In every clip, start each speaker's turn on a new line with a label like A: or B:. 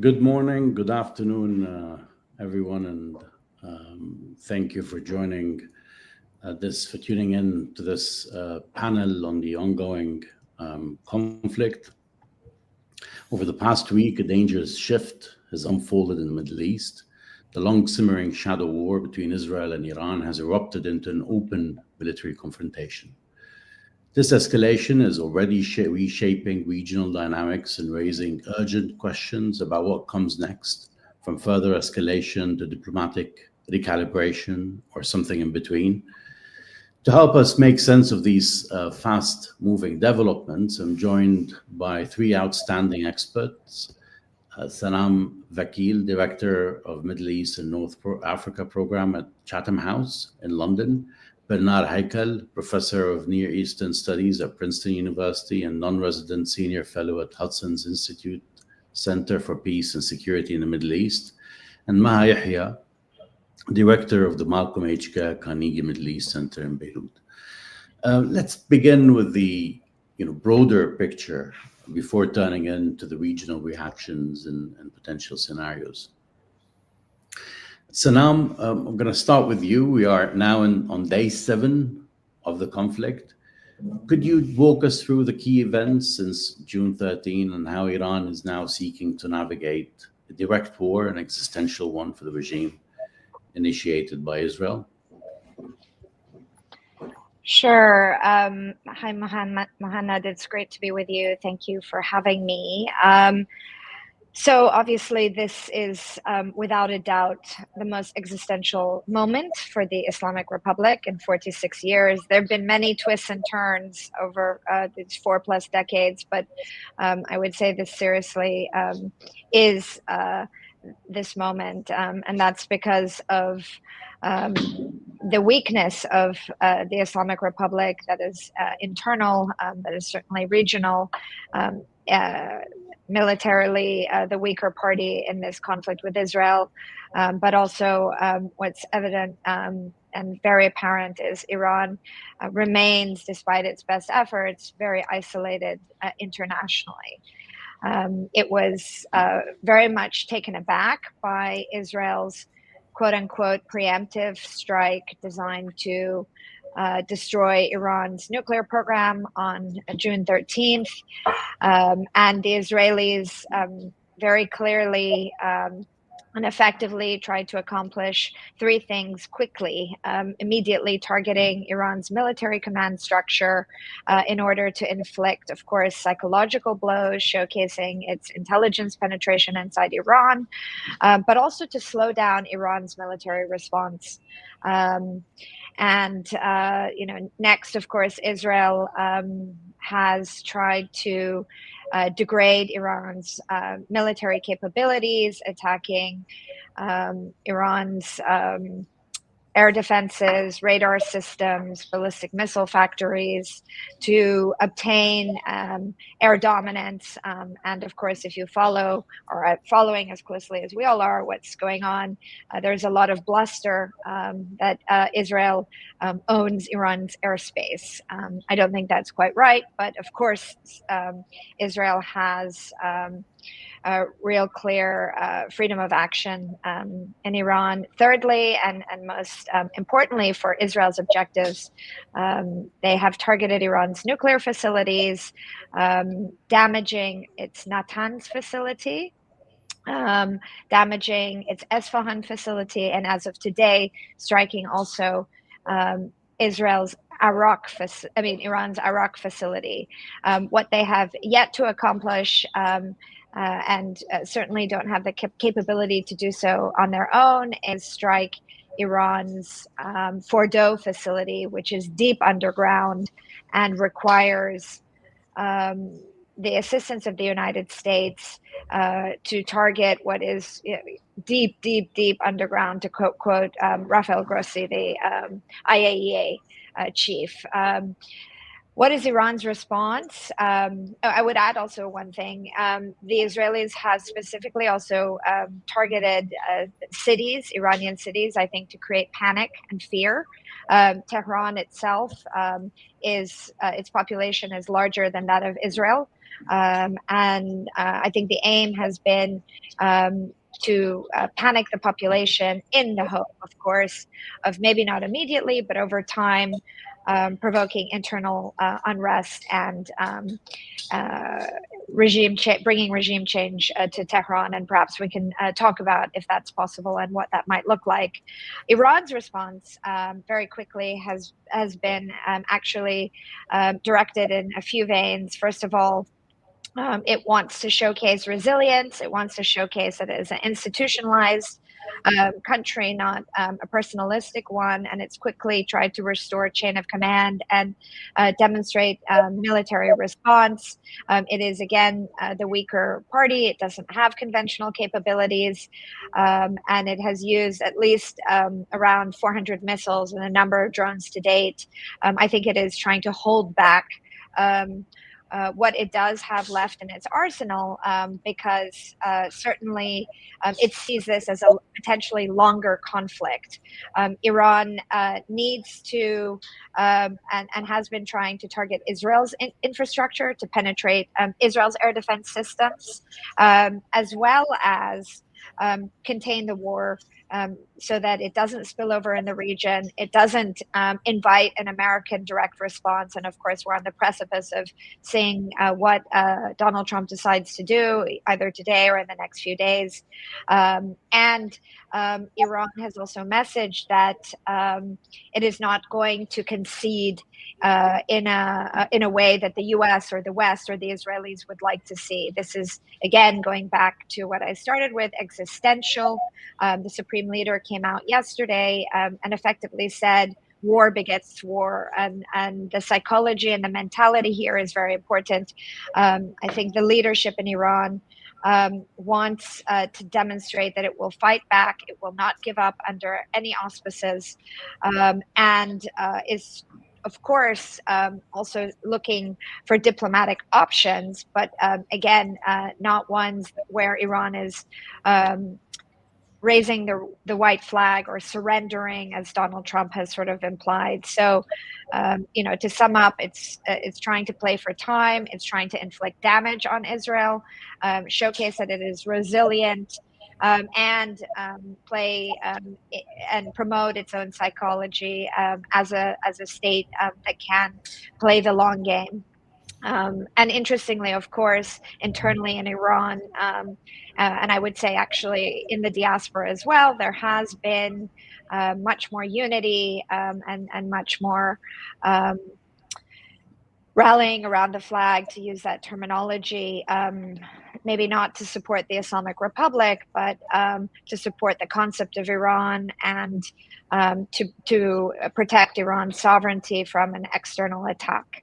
A: Good morning, good afternoon, everyone, and thank you for joining for tuning in to this panel on the ongoing conflict. Over the past week, a dangerous shift has unfolded in the Middle East. The long-simmering shadow war between Israel and Iran has erupted into an open military confrontation. This escalation is already reshaping regional dynamics and raising urgent questions about what comes next, from further escalation to diplomatic recalibration or something in between. To help us make sense of these fast-moving developments, I'm joined by three outstanding experts. Sanam Vakil, Director of Middle East and North Africa Program at Chatham House in London. Bernard Heikel, Professor of Near Eastern Studies at Princeton University and non-resident Senior Fellow at Hudson's Institute Center for Peace and Security in the Middle East. And Maha Yahya, Director of the Malcolm H. Carnegie Middle East Center in Beirut. Let's begin with the broader picture before turning into the regional reactions and potential scenarios. Sanam, I'm going to start with you. We are now on day 7 of the conflict. Could you walk us through the key events since June 13 and how Iran is now seeking to navigate a direct war, an existential one for the regime initiated by Israel?
B: Sure. Hi, Mohanad. It's great to be with you. Thank you for having me. So obviously this is without a doubt the most existential moment for the Islamic Republic in 46 years. There have been many twists and turns over these 4+ decades, but I would say this seriously is this moment, and that's because of the weakness of the Islamic Republic that is internal, that is certainly regional, militarily the weaker party in this conflict with Israel, but also what's evident and very apparent is Iran remains, despite its best efforts, very isolated internationally. It was very much taken aback by Israel's quote-unquote preemptive strike designed to destroy Iran's nuclear program on June 13th. And the Israelis very clearly and effectively tried to accomplish 3 things quickly, immediately targeting Iran's military command structure in order to inflict, of course, psychological blows, showcasing its intelligence penetration inside Iran, but also to slow down Iran's military response. Next, of course, Israel has tried to degrade Iran's military capabilities, attacking Iran's air defenses, radar systems, ballistic missile factories to obtain air dominance. And of course, if you follow or are following as closely as we all are what's going on, there's a lot of bluster that Israel owns Iran's airspace. I don't think that's quite right, but of course, Israel has real clear freedom of action in Iran. Thirdly, and most importantly for Israel's objectives, they have targeted Iran's nuclear facilities, damaging its Natanz facility, damaging its Esfahan facility, and as of today, striking also Iran's Arak facility. What they have yet to accomplish, and certainly don't have the capability to do so on their own, is strike Iran's Fordow facility, which is deep underground and requires the assistance of the United States to target what is deep underground, to quote Rafael Grossi, the IAEA chief. What is Iran's response? I would add also one thing. The Israelis have specifically also targeted cities, Iranian cities, I think, to create panic and fear. Tehran itself its population is larger than that of Israel. And I think the aim has been to panic the population in the hope, of course, of maybe not immediately, but over time, provoking internal unrest and bringing regime change to Tehran. And perhaps we can talk about if that's possible and what that might look like. Iran's response very quickly has been actually directed in a few veins. First of all, it wants to showcase resilience. It wants to showcase that it is an institutionalized country, not a personalistic one, and it's quickly tried to restore chain of command and demonstrate military response. It is, again, the weaker party. It doesn't have conventional capabilities, and it has used at least around 400 missiles and a number of drones to date. I think it is trying to hold back what it does have left in its arsenal, because certainly it sees this as a potentially longer conflict. Iran needs to and has been trying to target Israel's infrastructure to penetrate Israel's air defense systems, as well as contain the war so that it doesn't spill over in the region. It doesn't invite an American direct response. And of course, we're on the precipice of seeing what Donald Trump decides to do either today or in the next few days. And Iran has also messaged that it is not going to concede in a way that the U.S. or the West or the Israelis would like to see. This is, again, going back to what I started with, existential. The Supreme Leader came out yesterday and effectively said, war begets war, and the psychology and the mentality here is very important. I think the leadership in Iran wants to demonstrate that it will fight back, it will not give up under any auspices, and is, of course, also looking for diplomatic options, but again, not ones where Iran is raising the white flag or surrendering, as Donald Trump has sort of implied. So, to sum up, it's trying to play for time. It's trying to inflict damage on Israel, showcase that it is resilient, and play and promote its own psychology as a state that can play the long game. And interestingly, of course, internally in Iran, and I would say actually in the diaspora as well, there has been much more unity and much more rallying around the flag, to use that terminology, maybe not to support the Islamic Republic, but to support the concept of Iran and to protect Iran's sovereignty from an external attack.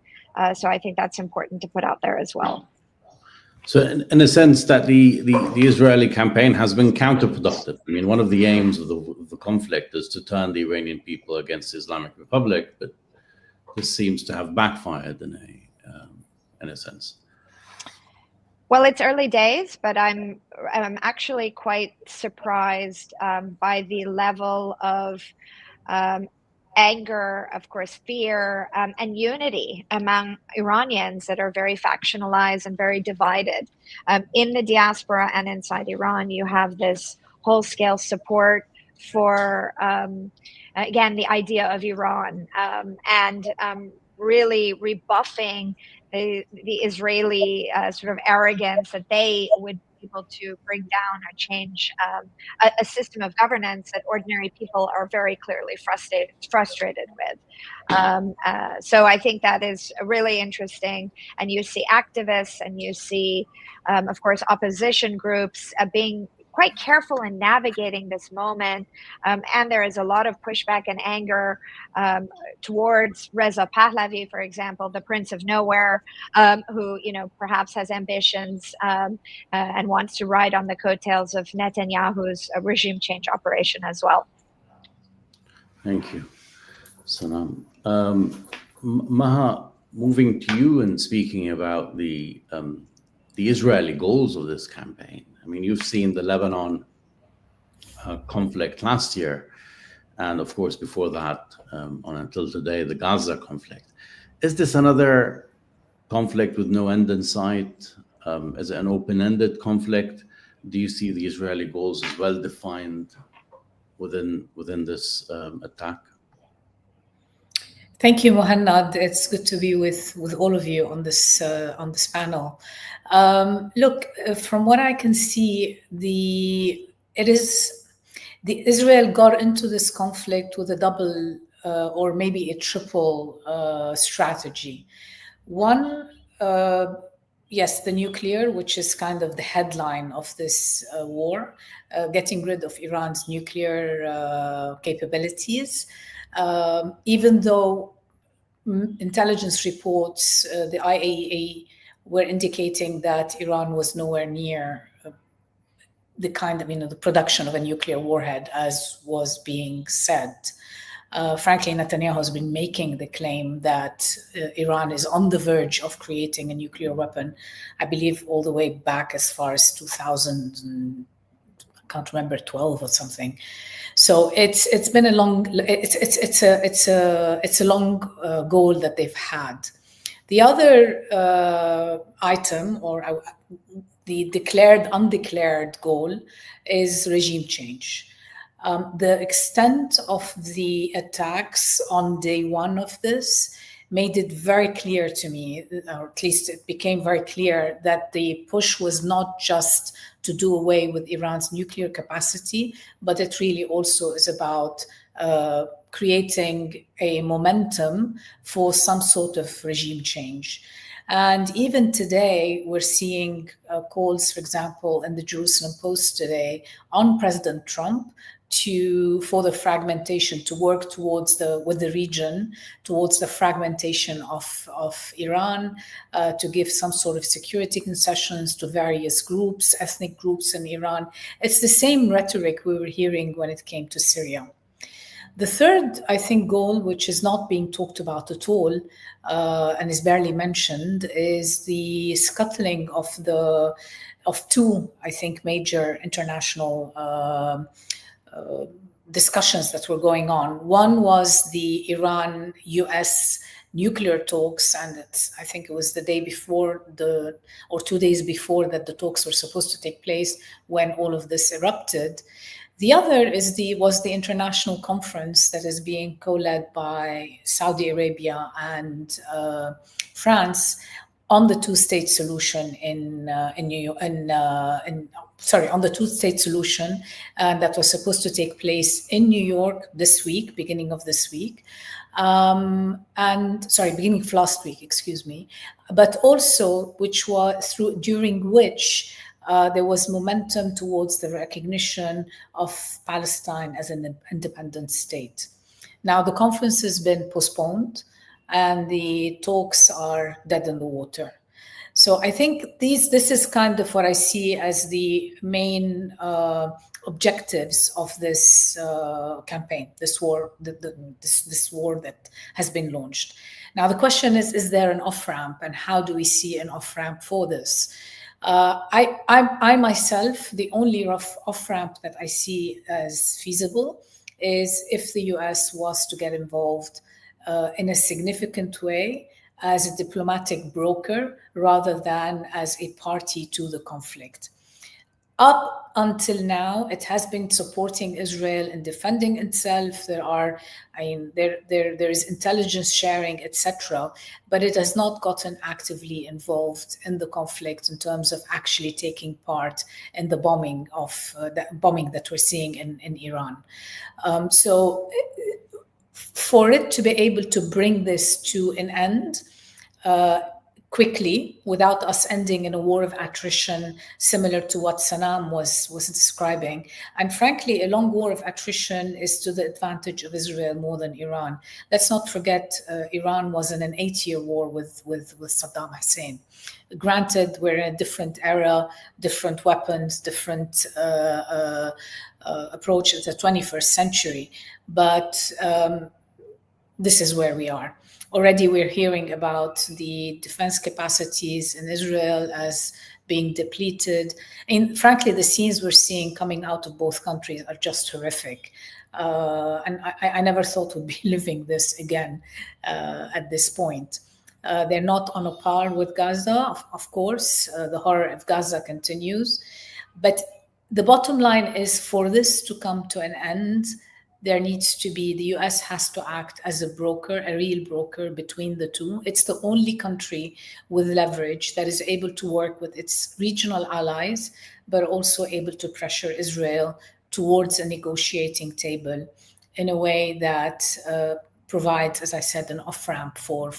B: So I think that's important to put out there as well.
A: So in a sense that the Israeli campaign has been counterproductive. I mean, one of the aims of the conflict is to turn the Iranian people against the Islamic Republic, but this seems to have backfired in a sense.
B: Well, it's early days, but I'm actually quite surprised by the level of anger, of course, fear, and unity among Iranians that are very factionalized and very divided. In the diaspora and inside Iran, you have this whole-scale support for, again, the idea of Iran, and really rebuffing the Israeli sort of arrogance that they would be able to bring down or change a system of governance that ordinary people are very clearly frustrated with. So I think that is really interesting. And you see activists and you see, of course, opposition groups being quite careful in navigating this moment. And there is a lot of pushback and anger towards Reza Pahlavi, for example, the Prince of Nowhere, who, perhaps has ambitions and wants to ride on the coattails of Netanyahu's regime change operation as well.
A: Thank you, Sanam. Maha, moving to you and speaking about the Israeli goals of this campaign. I mean, you've seen the Lebanon conflict last year, and of course before that, on until today, the Gaza conflict. Is this another conflict with no end in sight? Is it an open-ended conflict? Do you see the Israeli goals as well defined within this attack?
C: Thank you, Mohannad. It's good to be with all of you on this panel. Look, from what I can see, Israel got into this conflict with a double or maybe a triple strategy. One, yes, the nuclear, which is kind of the headline of this war, getting rid of Iran's nuclear capabilities. Even though intelligence reports, the IAEA, were indicating that Iran was nowhere near the kind of, the production of a nuclear warhead, as was being said. Frankly, Netanyahu has been making the claim that Iran is on the verge of creating a nuclear weapon, I believe all the way back as far as 2000, I can't remember, 12 or something. So it's been a long, it's a long goal that they've had. The other item, or the declared, undeclared goal, is regime change. The extent of the attacks on day one of this made it very clear to me, or at least it became very clear, that the push was not just to do away with Iran's nuclear capacity, but it really also is about creating a momentum for some sort of regime change. And even today, we're seeing calls, for example, in the Jerusalem Post today, on President Trump for the fragmentation, to work towards with the region, towards the fragmentation of Iran, to give some sort of security concessions to various groups, ethnic groups in Iran. It's the same rhetoric we were hearing when it came to Syria. The third, I think, goal, which is not being talked about at all and is barely mentioned, is the scuttling of two, I think, major international discussions that were going on. One was the Iran-US nuclear talks, and I think it was the day before or 2 days before that the talks were supposed to take place when all of this erupted. The other was the international conference that is being co-led by Saudi Arabia and France on the two-state solution on the two-state solution that was supposed to take place in New York this week, beginning of this week, beginning of last week, excuse me, but also during which there was momentum towards the recognition of Palestine as an independent state. Now, the conference has been postponed and the talks are dead in the water. So I think this is kind of what I see as the main objectives of this campaign, this war, this war that has been launched. Now, the question is there an off-ramp, and how do we see an off-ramp for this? I myself, the only off-ramp that I see as feasible is if the US was to get involved in a significant way as a diplomatic broker rather than as a party to the conflict. Up until now, it has been supporting Israel in defending itself. There is intelligence sharing, etc., but it has not gotten actively involved in the conflict in terms of actually taking part in the bombing that we're seeing in Iran. So for it to be able to bring this to an end quickly, without us ending in a war of attrition similar to what Sanam was describing. And frankly, a long war of attrition is to the advantage of Israel more than Iran. Let's not forget, Iran was in an 8-year war with Saddam Hussein. Granted, we're in a different era, different weapons, different approach of the 21st century, but this is where we are. Already we're hearing about the defense capacities in Israel as being depleted. And frankly, the scenes we're seeing coming out of both countries are just horrific. And I never thought we'd be living this again at this point. They're not on a par with Gaza, of course. The horror of Gaza continues. But the bottom line is, for this to come to an end, there needs to be, the US has to act as a broker, a real broker between the two. It's the only country with leverage that is able to work with its regional allies, but also able to pressure Israel towards a negotiating table in a way that provides, as I said, an off-ramp for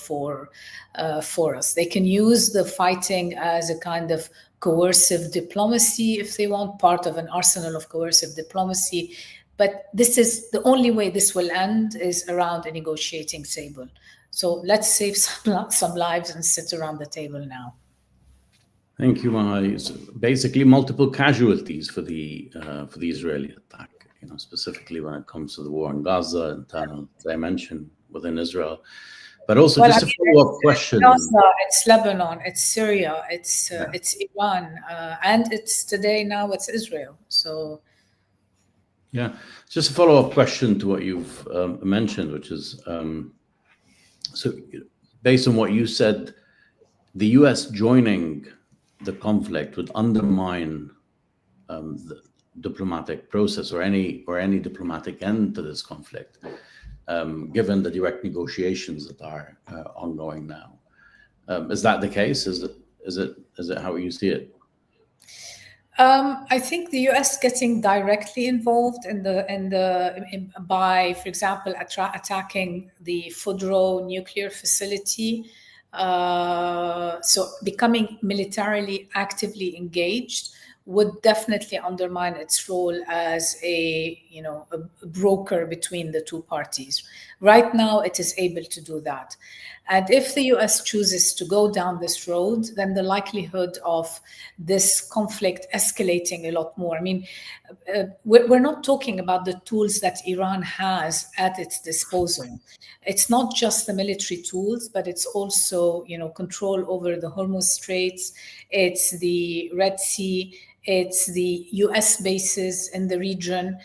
C: us. They can use the fighting as a kind of coercive diplomacy if they want, part of an arsenal of coercive diplomacy. But this is the only way this will end, is around a negotiating table. So let's save some lives and sit around the table now.
A: Thank you, Maha. So basically, multiple casualties for the Israeli attack. Specifically when it comes to the war in Gaza, internal dimension within Israel, but also just a follow-up question.
C: Gaza, it's Lebanon, it's Syria, it's Iran, and it's today now it's Israel. So.
A: Yeah, just a follow-up question to what you've mentioned, which is, so based on what you said, the US joining the conflict would undermine the diplomatic process or any diplomatic end to this conflict, given the direct negotiations that are ongoing now. Is that the case? Is it how you see it?
C: I think the US getting directly involved by, for example, attacking the Fordow nuclear facility, so becoming militarily actively engaged, would definitely undermine its role as a broker between the two parties. Right now, it is able to do that. And if the US chooses to go down this road, then the likelihood of this conflict escalating a lot more. I mean, we're not talking about the tools that Iran has at its disposal. It's not just the military tools, but it's also, control over the Hormuz Straits, it's the Red Sea, it's the US bases in the region,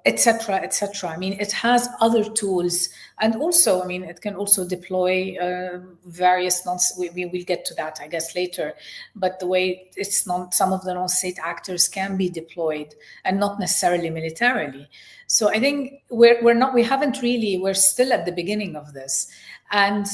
C: etc., etc. I mean, it has other tools, and also, it can also deploy various we will get to that, I guess, later. But the way some of the non-state actors can be deployed, and not necessarily militarily. So I think we're still at the beginning of this, and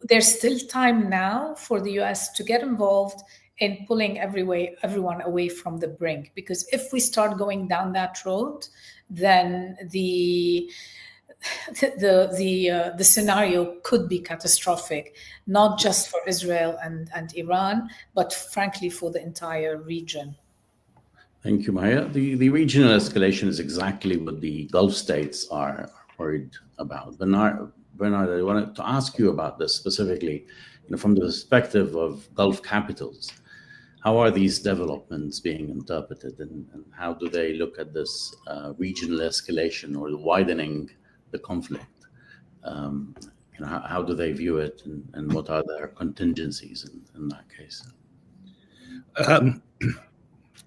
C: there's still time now for the US to get involved in pulling everyone away from the brink. Because if we start going down that road, then the scenario could be catastrophic, not just for Israel and Iran, but frankly for the entire region.
A: Thank you, Maya. The regional escalation is exactly what the Gulf states are worried about. Bernard, I wanted to ask you about this specifically, from the perspective of Gulf capitals. How are these developments being interpreted, and how do they look at this regional escalation or widening the conflict? How do they view it, and what are their contingencies in that case?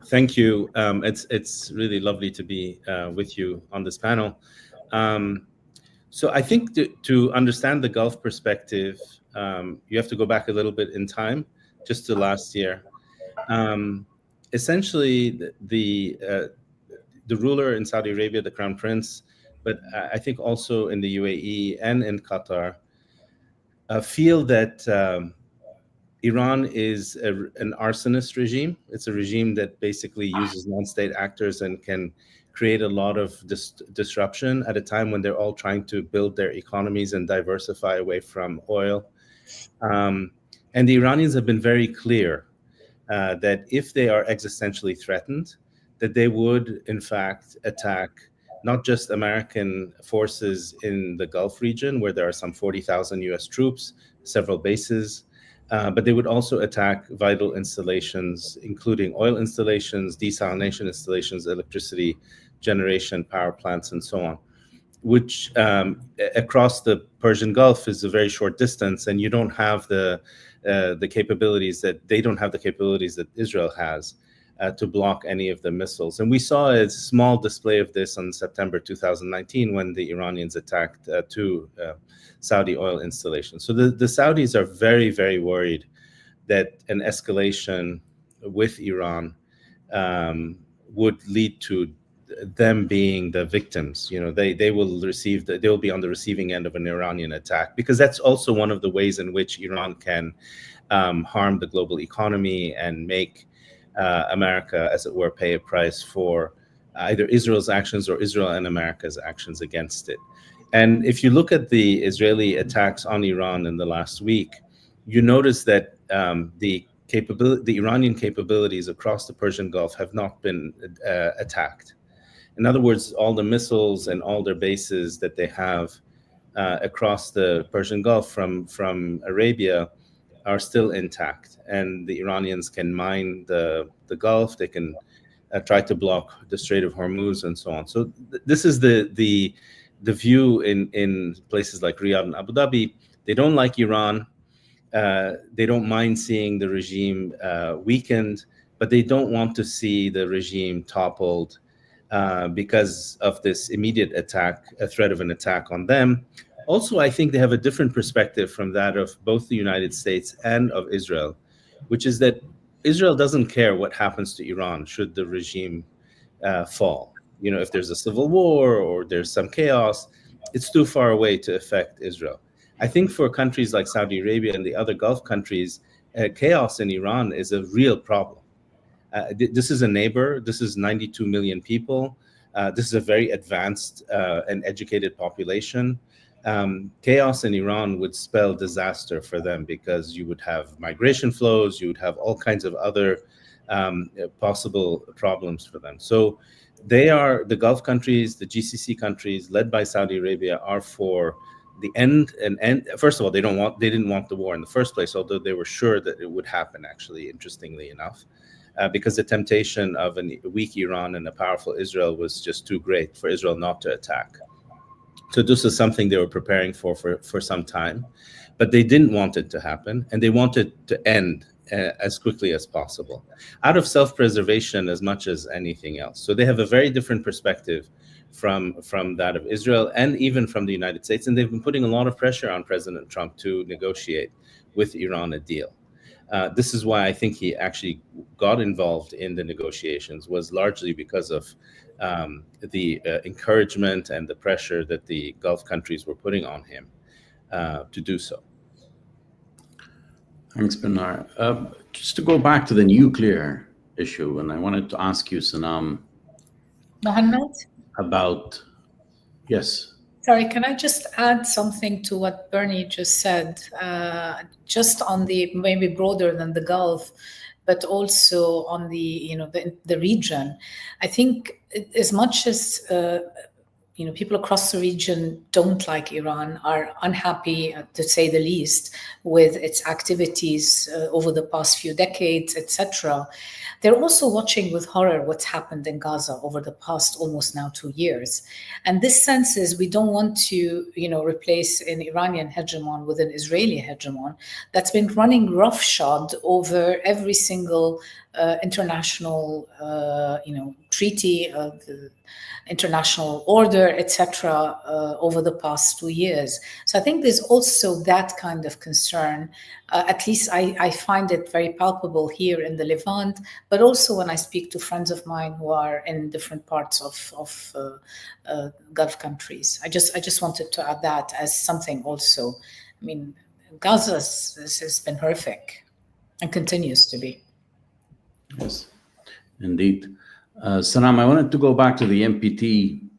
D: Thank you. It's really lovely to be with you on this panel. So I think to understand the Gulf perspective, you have to go back a little bit in time, just to last year. Essentially, the ruler in Saudi Arabia, the Crown Prince, but I think also in the UAE and in Qatar, feel that Iran is an arsonist regime. It's a regime that basically uses non-state actors and can create a lot of disruption at a time when they're all trying to build their economies and diversify away from oil. And the Iranians have been very clear that if they are existentially threatened, that they would, in fact, attack not just American forces in the Gulf region, where there are some 40,000 US troops, several bases, but they would also attack vital installations, including oil installations, desalination installations, electricity generation, power plants, and so on. which across the Persian Gulf is a very short distance, and you don't have the capabilities that they don't have the capabilities that Israel has to block any of the missiles. And we saw a small display of this on September 2019 when the Iranians attacked two Saudi oil installations. So the Saudis are very, very worried that an escalation with Iran would lead to them being the victims. You know, they will be on the receiving end of an Iranian attack, because that's also one of the ways in which Iran can harm the global economy and make America, as it were, pay a price for either Israel's actions or Israel and America's actions against it. And if you look at the Israeli attacks on Iran in the last week, you notice that the Iranian capabilities across the Persian Gulf have not been attacked. In other words, all the missiles and all their bases that they have across the Persian Gulf from Arabia are still intact, and the Iranians can mine the Gulf. They can try to block the Strait of Hormuz and so on. So this is the view in places like Riyadh and Abu Dhabi. They don't like Iran. They don't mind seeing the regime weakened, but they don't want to see the regime toppled because of this immediate attack, a threat of an attack on them. Also, I think they have a different perspective from that of both the United States and of Israel, which is that Israel doesn't care what happens to Iran should the regime fall. You know, if there's a civil war or there's some chaos, it's too far away to affect Israel. I think for countries like Saudi Arabia and the other Gulf countries, chaos in Iran is a real problem. This is a neighbor. This is 92 million people. This is a very advanced and educated population. Chaos in Iran would spell disaster for them, because you would have migration flows, you would have all kinds of other possible problems for them. So the Gulf countries, the GCC countries led by Saudi Arabia, are for the end. And first of all, they didn't want the war in the first place, although they were sure that it would happen, actually, interestingly enough, because the temptation of a weak Iran and a powerful Israel was just too great for Israel not to attack. So this is something they were preparing for some time, but they didn't want it to happen, and they wanted to end as quickly as possible, out of self-preservation as much as anything else. So they have a very different perspective from that of Israel and even from the United States, and they've been putting a lot of pressure on President Trump to negotiate with Iran a deal. This is why I think he actually got involved in the negotiations, was largely because of the encouragement and the pressure that the Gulf countries were putting on him to do so.
A: Thanks, Benar. Just to go back to the nuclear issue, and I wanted to ask you, Sanam,
C: Mohammed?
A: about, yes.
C: Sorry, can I just add something to what Bernie just said, just on the maybe broader than the Gulf, but also on the region. I think as much as people across the region don't like Iran, are unhappy, to say the least, with its activities over the past few decades, etc. They're also watching with horror what's happened in Gaza over the past almost now 2 years. And this sense is we don't want to, replace an Iranian hegemon with an Israeli hegemon that's been running roughshod over every single international, treaty, international order, etc., over the past 2 years. So I think there's also that kind of concern. At least I find it very palpable here in the Levant, but also when I speak to friends of mine who are in different parts of Gulf countries. I just wanted to add that as something also. I mean, Gaza has been horrific and continues to be.
A: Yes, indeed. Sanam, I wanted to go back to the NPT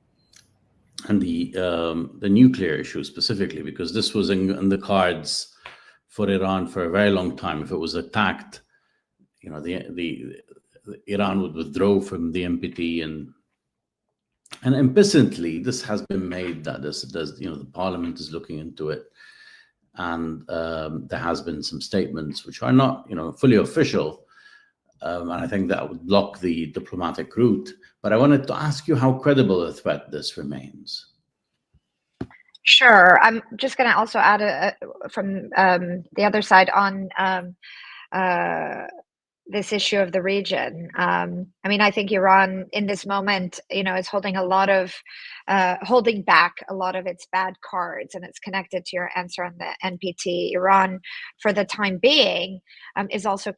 A: and the nuclear issue specifically, because this was in the cards for Iran for a very long time. If it was attacked, the Iran would withdraw from the NPT, and implicitly this has been made that the parliament is looking into it, and there has been some statements which are not fully official. And I think that would block the diplomatic route. But I wanted to ask you how credible a threat this remains.
B: Sure. I'm just going to also add from the other side on this issue of the region. I mean, I think Iran in this moment, is holding holding back a lot of its bad cards, and it's connected to your answer on the NPT. Iran, for the time being, is also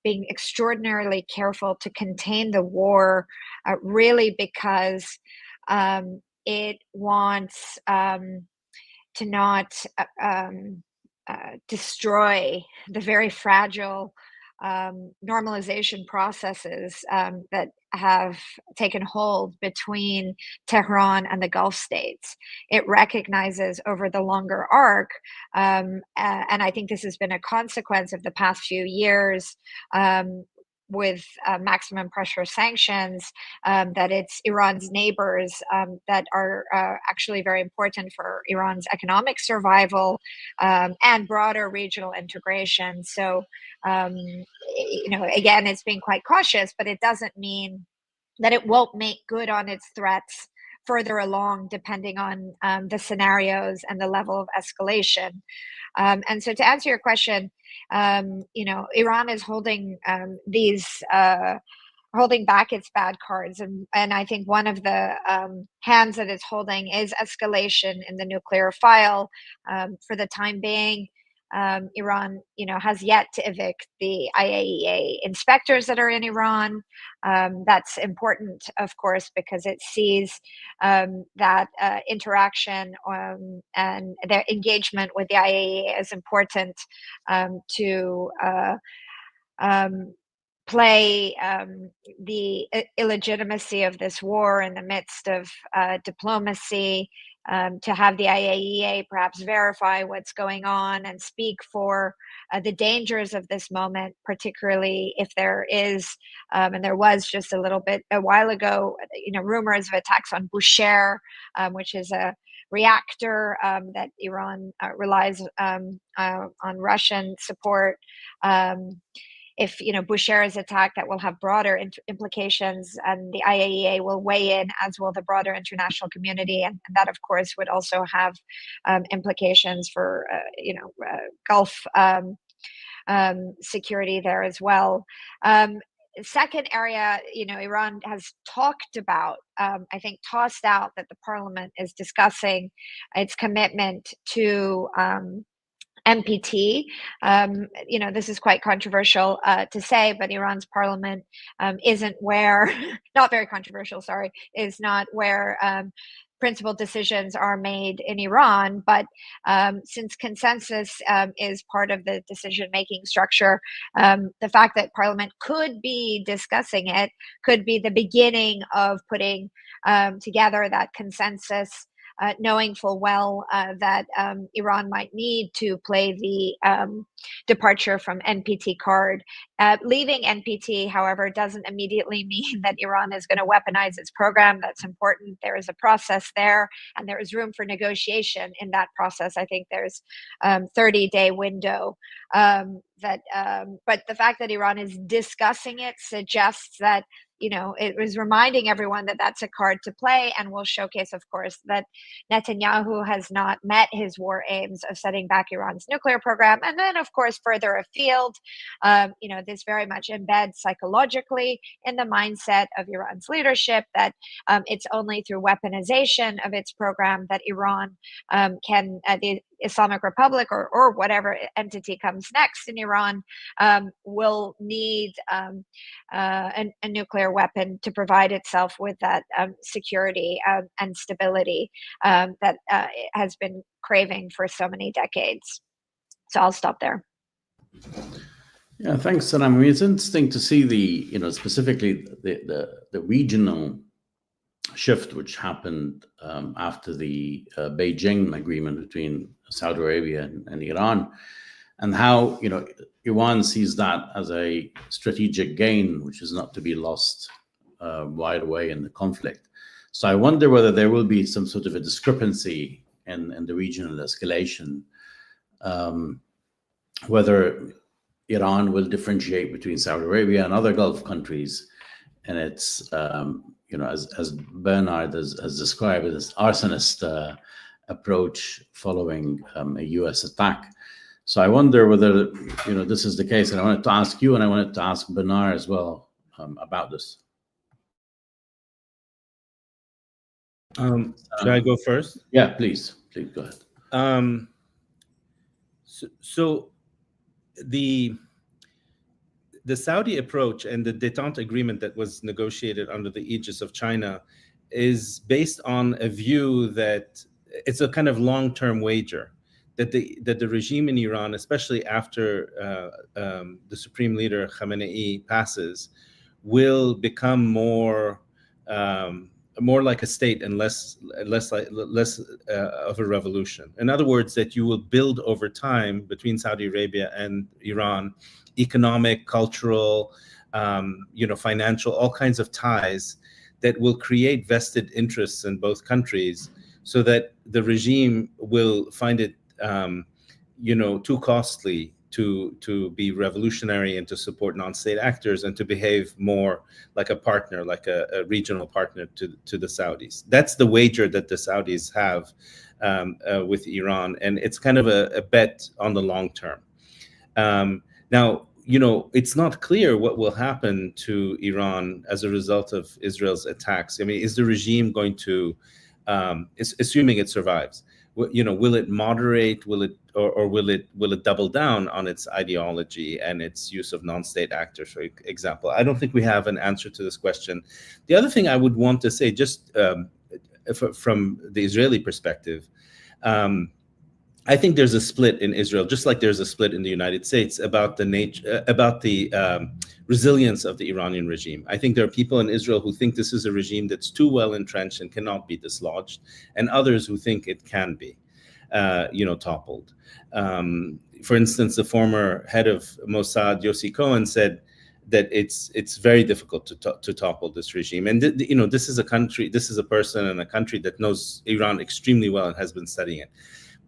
B: being extraordinarily careful to contain the war, really because it wants to not destroy the very fragile normalization processes that have taken hold between Tehran and the Gulf states. It recognizes over the longer arc, and I think this has been a consequence of the past few years, with maximum pressure sanctions, that it's Iran's neighbors that are actually very important for Iran's economic survival and broader regional integration. So, again, it's being quite cautious, but it doesn't mean that it won't make good on its threats further along, depending on the scenarios and the level of escalation. And so to answer your question, Iran is holding holding back its bad cards. And I think one of the hands that it's holding is escalation in the nuclear file. For the time being, Iran, has yet to evict the IAEA inspectors that are in Iran. That's important, of course, because it sees that interaction and their engagement with the IAEA is important to play the illegitimacy of this war in the midst of diplomacy, to have the IAEA perhaps verify what's going on and speak for the dangers of this moment, particularly if there is, and there was just a while ago, rumors of attacks on Bushehr, which is a reactor that Iran relies on Russian support. If Bushehr is attacked, that will have broader implications, and the IAEA will weigh in, as will the broader international community, and that, of course, would also have implications for Gulf security there as well. Second area, Iran has talked about, I think, tossed out that the parliament is discussing its commitment to NPT. This is quite controversial to say, but Iran's parliament isn't where, not very controversial, sorry, is not where principal decisions are made in Iran. But since consensus is part of the decision-making structure, the fact that parliament could be discussing it could be the beginning of putting together that consensus, knowing full well that Iran might need to play the departure from NPT card. Leaving NPT, however, doesn't immediately mean that Iran is going to weaponize its program. That's important. There is a process there, and there is room for negotiation in that process. I think there's 30-day window. But the fact that Iran is discussing it suggests that it was reminding everyone that that's a card to play, and will showcase, of course, that Netanyahu has not met his war aims of setting back Iran's nuclear program. And then, of course, further afield, this very much embeds psychologically in the mindset of Iran's leadership that it's only through weaponization of its program that Iran can, the Islamic Republic or whatever entity comes next in Iran, will need a nuclear weapon to provide itself with that security and stability that it has been craving for so many decades. So I'll stop there.
A: Yeah, thanks, Salam. I mean, it's interesting to see specifically the regional shift which happened after the Beijing agreement between Saudi Arabia and Iran, and how Iran sees that as a strategic gain, which is not to be lost right away in the conflict. So I wonder whether there will be some sort of a discrepancy in the regional escalation, whether Iran will differentiate between Saudi Arabia and other Gulf countries, and it's as Bernard has described it, as arsonist approach following a U.S. attack. So I wonder whether this is the case, and I wanted to ask you, and I wanted to ask Benar as well about this.
D: Should I go first?
A: Yeah, please go ahead.
D: So the Saudi approach and the détente agreement that was negotiated under the aegis of China is based on a view that it's a kind of long-term wager that the regime in Iran, especially after the supreme leader Khamenei passes, will become more like a state and less of a revolution. In other words, that you will build over time between Saudi Arabia and Iran economic, cultural, financial, all kinds of ties that will create vested interests in both countries, so that the regime will find it too costly to be revolutionary and to support non-state actors and to behave more like a partner, like a regional partner to the Saudis. That's the wager that the Saudis have with Iran, and it's kind of a bet on the long term. Now, it's not clear what will happen to Iran as a result of Israel's attacks. I mean, is the regime going to, assuming it survives, will it moderate? Will it or will it double down on its ideology and its use of non-state actors, for example? I don't think we have an answer to this question. The other thing I would want to say, just from the Israeli perspective, I think there's a split in Israel, just like there's a split in the United States about the resilience of the Iranian regime. I think there are people in Israel who think this is a regime that's too well entrenched and cannot be dislodged, and others who think it can be, toppled. For instance, the former head of Mossad, Yossi Cohen, said that it's very difficult to topple this regime. And this is a person and a country that knows Iran extremely well and has been studying it.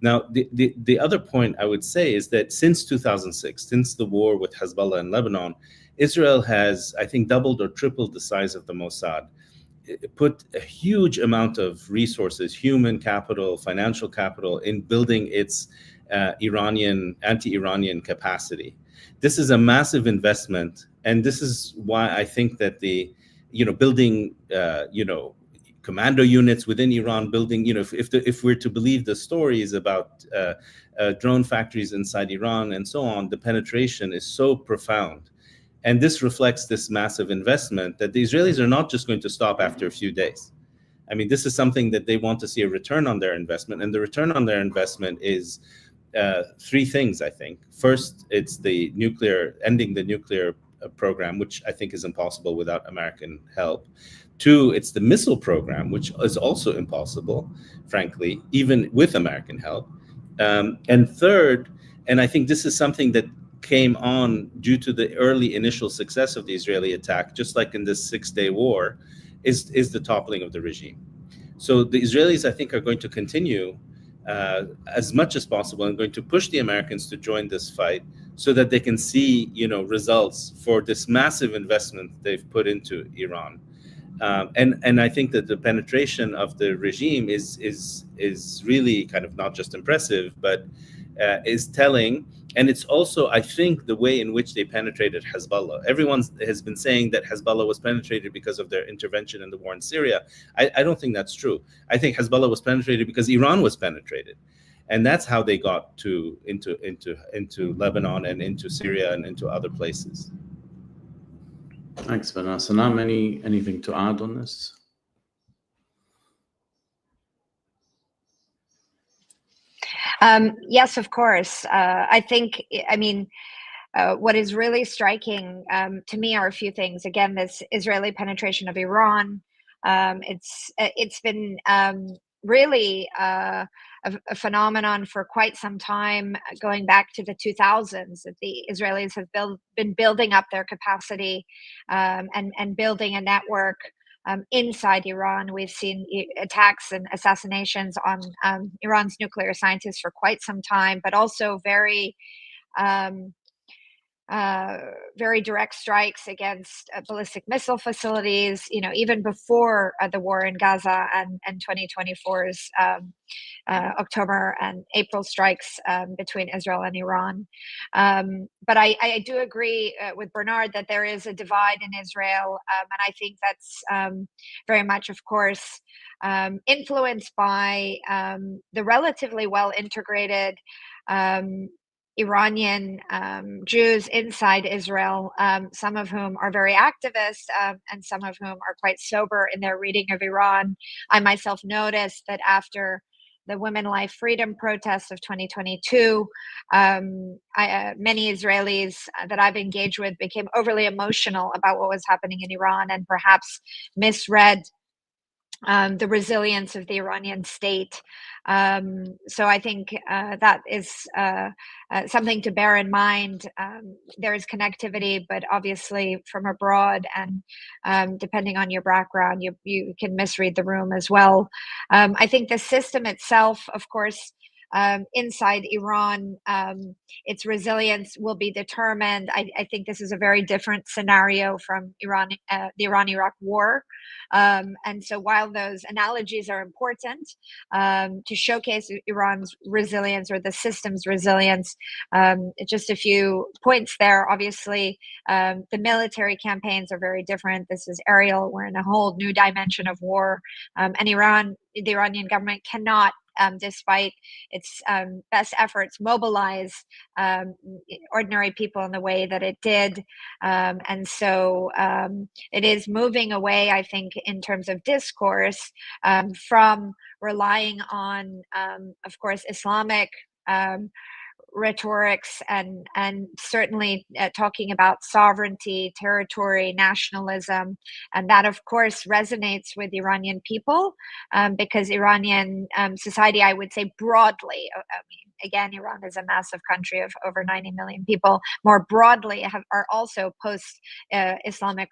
D: Now, the other point I would say is that since 2006, since the war with Hezbollah in Lebanon, Israel has, I think, doubled or tripled the size of the Mossad. It put a huge amount of resources, human capital, financial capital, in building its anti-Iranian capacity. This is a massive investment, and this is why I think that building commando units within Iran, building, if we're to believe the stories about drone factories inside Iran and so on, the penetration is so profound. And this reflects this massive investment that the Israelis are not just going to stop after a few days. I mean, this is something that they want to see a return on their investment. And the return on their investment is three things, I think. First, it's ending the nuclear program, which I think is impossible without American help. Two, it's the missile program, which is also impossible, frankly, even with American help. And third, and I think this is something that came on due to the early initial success of the Israeli attack, just like in this 6-day war, is the toppling of the regime. So the Israelis, I think, are going to continue as much as possible and going to push the Americans to join this fight so that they can see, results for this massive investment they've put into Iran. And I think that the penetration of the regime is really kind of not just impressive, but is telling. And it's also, I think, the way in which they penetrated Hezbollah. Everyone has been saying that Hezbollah was penetrated because of their intervention in the war in Syria. I don't think that's true. I think Hezbollah was penetrated because Iran was penetrated. And that's how they got into Lebanon and into Syria and into other places.
A: Thanks, Benar. Sanam, anything to add on this?
B: Yes, of course. I think, what is really striking to me are a few things. Again, this Israeli penetration of Iran. It's been really a phenomenon for quite some time, going back to the 2000s. That the Israelis have been building up their capacity and building a network inside Iran. We've seen attacks and assassinations on Iran's nuclear scientists for quite some time, but also very very direct strikes against ballistic missile facilities, even before the war in Gaza and 2024's October and April strikes between Israel and Iran. But I do agree with Bernard that there is a divide in Israel, and I think that's very much, of course, influenced by the relatively well-integrated Iranian Jews inside Israel, some of whom are very activist and some of whom are quite sober in their reading of Iran. I myself noticed that after the Women, Life, Freedom protests of 2022, many Israelis that I've engaged with became overly emotional about what was happening in Iran and perhaps misread the resilience of the Iranian state. So I think that is something to bear in mind. There is connectivity, but obviously from abroad, and depending on your background, you can misread the room as well. I think the system itself, of course, inside Iran, its resilience will be determined. I think this is a very different scenario from the Iran-Iraq war. And so while those analogies are important to showcase Iran's resilience or the system's resilience, just a few points there. Obviously, the military campaigns are very different. This is aerial. We're in a whole new dimension of war. And the Iranian government cannot, despite its best efforts, mobilize ordinary people in the way that it did. And so it is moving away, I think, in terms of discourse from relying on, of course, Islamic rhetorics and certainly talking about sovereignty, territory, nationalism, and that of course resonates with Iranian people because Iranian society, I would say broadly, again, Iran is a massive country of over 90 million people, more broadly are also post-Islamic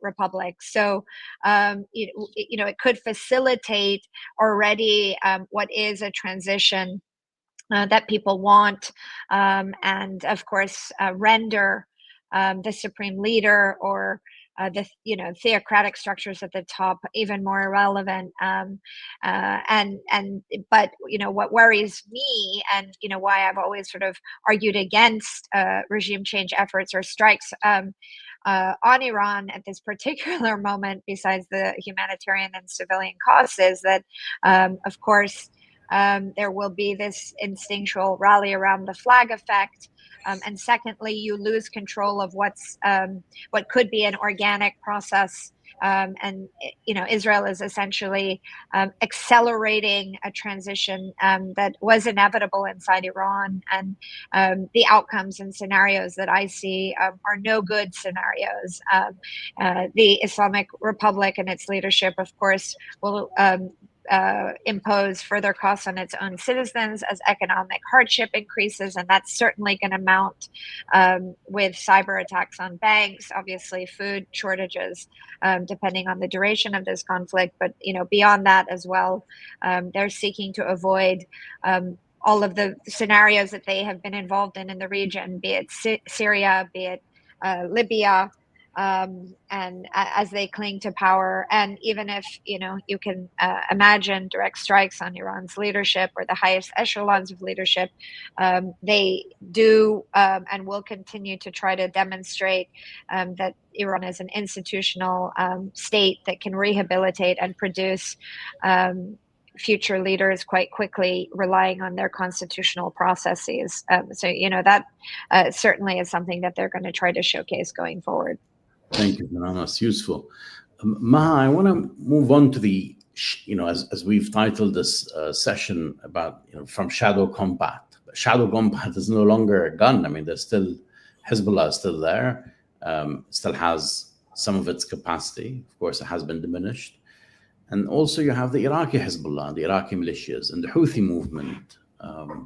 B: republics. So, it could facilitate already what is a transition that people want, and of course render the supreme leader or the theocratic structures at the top even more irrelevant. But what worries me, and why I've always sort of argued against regime change efforts or strikes on Iran at this particular moment, besides the humanitarian and civilian costs, is that of course there will be this instinctual rally around the flag effect. And secondly, you lose control of what could be an organic process. And Israel is essentially accelerating a transition that was inevitable inside Iran. And the outcomes and scenarios that I see are no good scenarios. The Islamic Republic and its leadership, of course, will impose further costs on its own citizens as economic hardship increases, and that's certainly going to mount with cyber attacks on banks, obviously food shortages, depending on the duration of this conflict. But beyond that as well, they're seeking to avoid all of the scenarios that they have been involved in the region, be it Syria, be it Libya. And as they cling to power, and even if you can imagine direct strikes on Iran's leadership or the highest echelons of leadership, they do and will continue to try to demonstrate that Iran is an institutional state that can rehabilitate and produce future leaders quite quickly, relying on their constitutional processes. So that certainly is something that they're going to try to showcase going forward.
A: Thank you, Manana. That's useful. Maha, I want to move on to the, as we've titled this session about, from shadow combat. But shadow combat is no longer a gun. I mean, there's still, Hezbollah is still there, still has some of its capacity. Of course, it has been diminished. And also you have the Iraqi Hezbollah, the Iraqi militias, and the Houthi movement,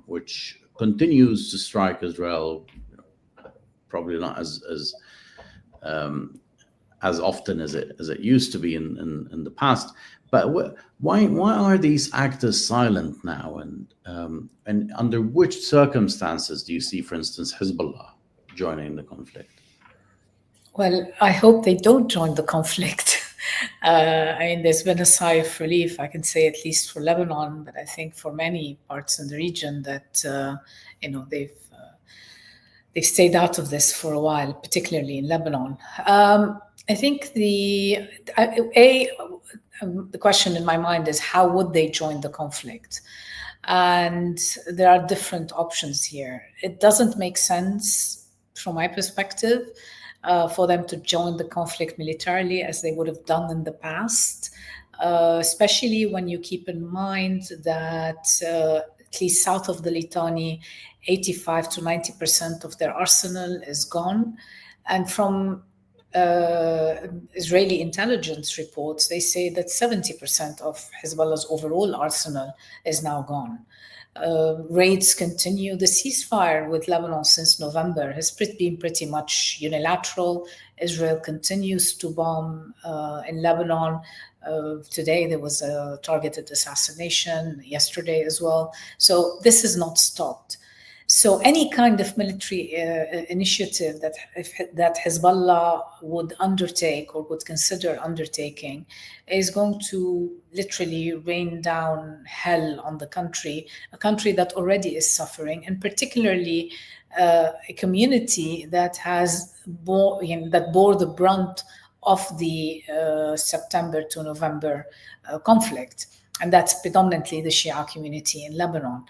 A: which continues to strike Israel, probably not as often as it used to be in the past. But why are these actors silent now? And under which circumstances do you see, for instance, Hezbollah joining the conflict?
C: Well, I hope they don't join the conflict. I mean, there's been a sigh of relief, I can say, at least for Lebanon, but I think for many parts in the region that they've stayed out of this for a while, particularly in Lebanon. I think the question in my mind is, how would they join the conflict? And there are different options here. It doesn't make sense, from my perspective, for them to join the conflict militarily as they would have done in the past, especially when you keep in mind that at least south of the Litani, 85 to 90% of their arsenal is gone. And from Israeli intelligence reports, they say that 70% of Hezbollah's overall arsenal is now gone. Raids continue. The ceasefire with Lebanon since November has been pretty much unilateral. Israel continues to bomb in Lebanon. Today there was a targeted assassination, yesterday as well. So this has not stopped. So any kind of military initiative that Hezbollah would undertake or would consider undertaking is going to literally rain down hell on the country, a country that already is suffering, and particularly a community that bore the brunt of the September to November conflict, and that's predominantly the Shia community in Lebanon.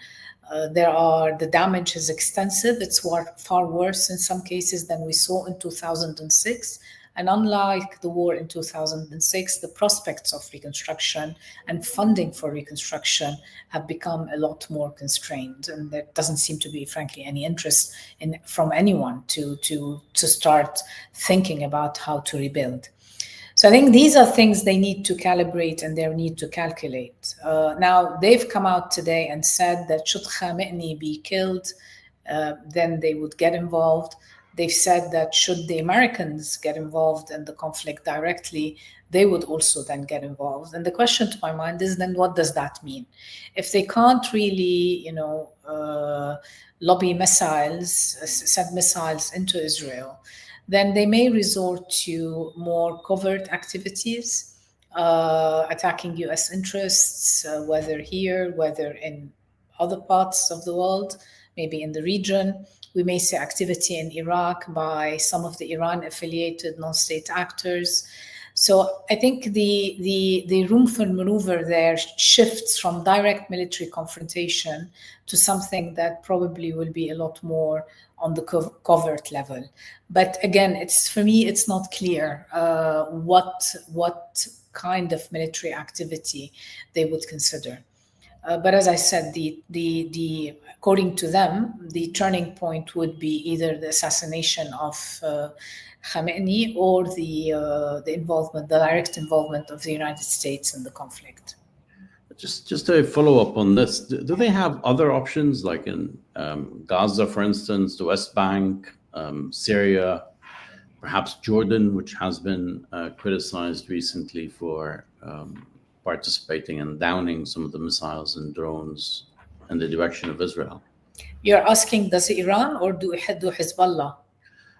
C: The damage is extensive. It's far worse in some cases than we saw in 2006. And unlike the war in 2006, the prospects of reconstruction and funding for reconstruction have become a lot more constrained. And there doesn't seem to be, frankly, any interest from anyone to start thinking about how to rebuild. So I think these are things they need to calibrate and they need to calculate. Now, they've come out today and said that should Khamenei be killed, then they would get involved. They've said that should the Americans get involved in the conflict directly, they would also then get involved. And the question to my mind is, then what does that mean? If they can't really, lobby missiles, send missiles into Israel, then they may resort to more covert activities, attacking US interests, whether here, whether in other parts of the world, maybe in the region. We may see activity in Iraq by some of the Iran-affiliated non-state actors. So I think the room for maneuver there shifts from direct military confrontation to something that probably will be a lot more on the covert level. But again, for me, it's not clear what kind of military activity they would consider. But as I said, according to them, the turning point would be either the assassination of Khamenei or the direct involvement of the United States in the conflict.
A: Just a follow up on this, do they have other options, like in Gaza, for instance, the West Bank, Syria, perhaps Jordan, which has been criticized recently for participating and downing some of the missiles and drones in the direction of Israel?
C: You're asking, does Iran or do Hezbollah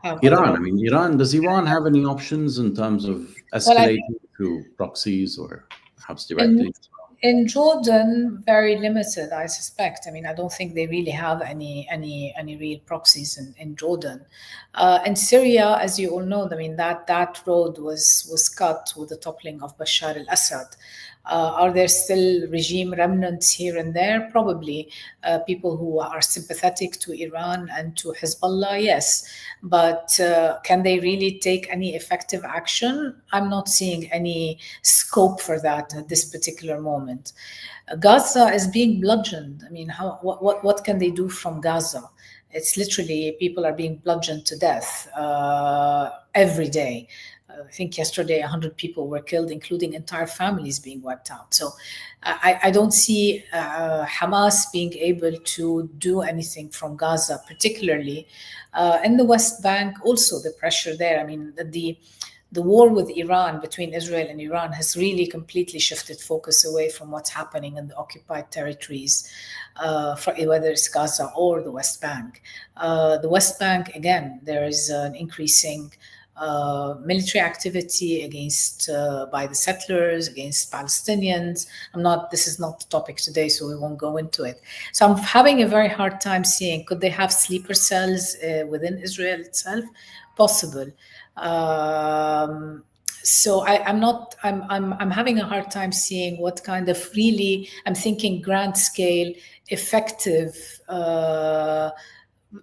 C: have
A: Iran? I mean, does Iran have any options in terms of escalating through proxies or perhaps directly?
C: In Jordan, very limited, I suspect. I mean, I don't think they really have any real proxies in Jordan. In Syria, as you all know, I mean, that road was cut with the toppling of Bashar al-Assad. Are there still regime remnants here and there? Probably. People who are sympathetic to Iran and to Hezbollah, yes. But can they really take any effective action? I'm not seeing any scope for that at this particular moment. Gaza is being bludgeoned. I mean, what can they do from Gaza? It's literally, people are being bludgeoned to death every day. I think yesterday 100 people were killed, including entire families being wiped out. So I don't see Hamas being able to do anything from Gaza, particularly in the West Bank. Also, the pressure there. I mean, the the war with Iran, between Israel and Iran, has really completely shifted focus away from what's happening in the occupied territories, whether it's Gaza or the West Bank. The West Bank, again, there is an increasing military activity against by the settlers, against Palestinians. This is not the topic today, so we won't go into it. So I'm having a very hard time seeing, could they have sleeper cells within Israel itself? Possible. So I'm having a hard time seeing what kind of really, I'm thinking grand scale, effective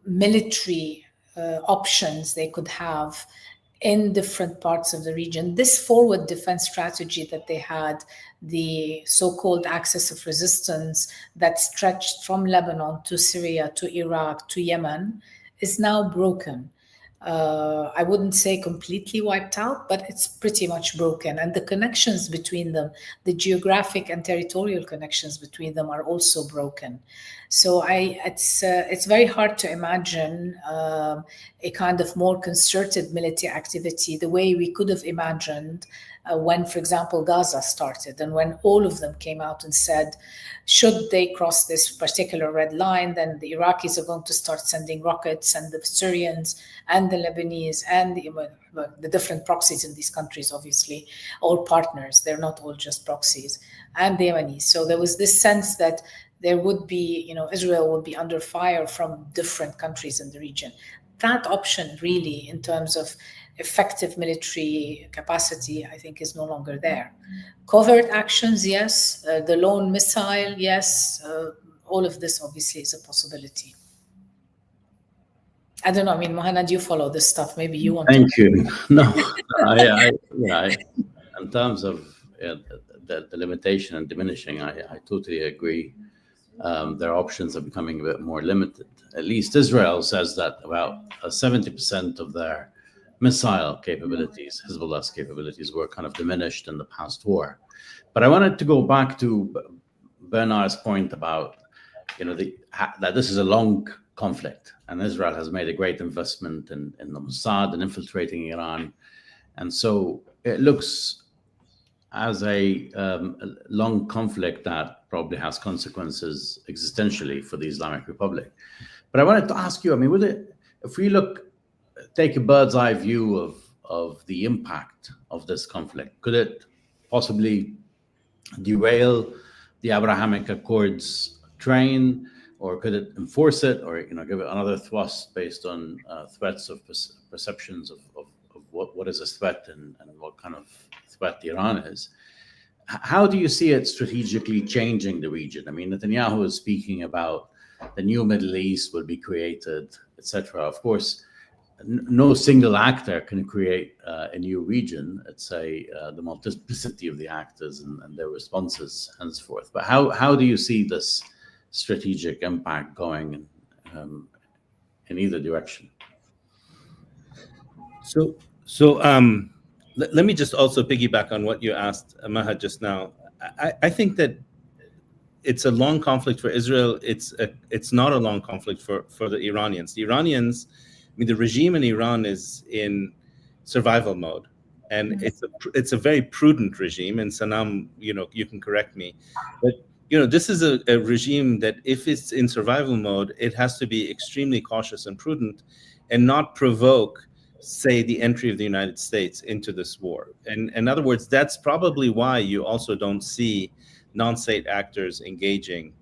C: military options they could have in different parts of the region. This forward defense strategy that they had, the so-called axis of resistance that stretched from Lebanon to Syria to Iraq to Yemen, is now broken. I wouldn't say completely wiped out, but it's pretty much broken. And the connections between them, the geographic and territorial connections between them, are also broken. So it's very hard to imagine a kind of more concerted military activity the way we could have imagined when, for example, Gaza started, and when all of them came out and said, should they cross this particular red line, then the Iraqis are going to start sending rockets, and the Syrians and the Lebanese and the different proxies in these countries, obviously, all partners. They're not all just proxies, and the Yemenis. So there was this sense that there would be, Israel would be under fire from different countries in the region. That option really, in terms of effective military capacity, I think is no longer there. Covert actions, yes. The lone missile, yes. All of this obviously is a possibility. I don't know. I mean, Mohanad, you follow this stuff. Maybe you want
A: Thank you. No, in terms of the limitation and diminishing, I totally agree. Their options are becoming a bit more limited. At least Israel says that about 70% of their missile capabilities, Hezbollah's capabilities, were kind of diminished in the past war. But I wanted to go back to Bernard's point about, that this is a long conflict, and Israel has made a great investment in the Mossad and infiltrating Iran. And so it looks as a long conflict that probably has consequences existentially for the Islamic Republic. But I wanted to ask you, I mean, if we take a bird's eye view of the impact of this conflict, could it possibly derail the Abrahamic Accords train, or could it enforce it, or give it another thrust based on threats of perceptions of what is a threat and what kind of threat Iran is? How do you see it strategically changing the region? I mean, Netanyahu is speaking about the new Middle East will be created, etc. Of course, no single actor can create a new region. It's the multiplicity of the actors and their responses henceforth. But how do you see this strategic impact going in either direction?
D: So let me just also piggyback on what you asked Mahad just now. I think that it's a long conflict for Israel. It's not a long conflict for the Iranians. The Iranians, I mean, the regime in Iran is in survival mode, and it's a very prudent regime. And Sanam, you can correct me, but this is a regime that, if it's in survival mode, it has to be extremely cautious and prudent, and not provoke, say, the entry of the United States into this war. And in other words, that's probably why you also don't see non-state actors engaging